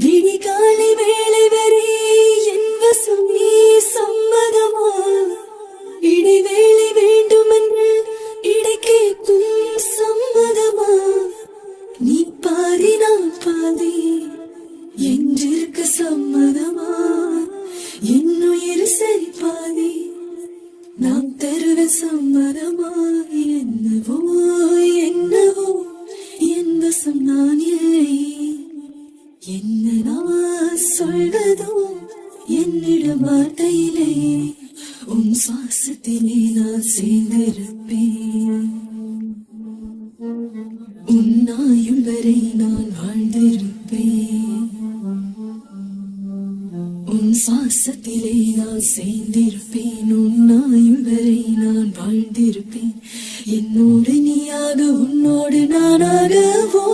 விடிகாலை வேளை வரை என் வசம் நீ சம்மதமா? இடைவேளை வேண்டுமென்று இடை கேட்கும் சம்மதமா? நீ பாதி நான் பாதி என்றிருக்க சம்மதமா? என்னுயிர் சரி பாதி நாம் தருவ சம்மதமா? என்னவோ என்னவோ என் வசம் நான் இல்லை. என்ன நான் சொல்வதோ என்னிடம் வார்த்தையிலே. உன் சுவாசத்திலே நான் சேர்ந்திருப்பேன். உன் ஆயுள் வரை நான் வாழ்ந்திருப்பேன். உன் சுவாசத்திலே நான் சேர்ந்திருப்பேன். உன் ஆயுள் வரை நான் வாழ்ந்திருப்பேன். என்னோடு நீயாக உன்னோடு நானாகவோ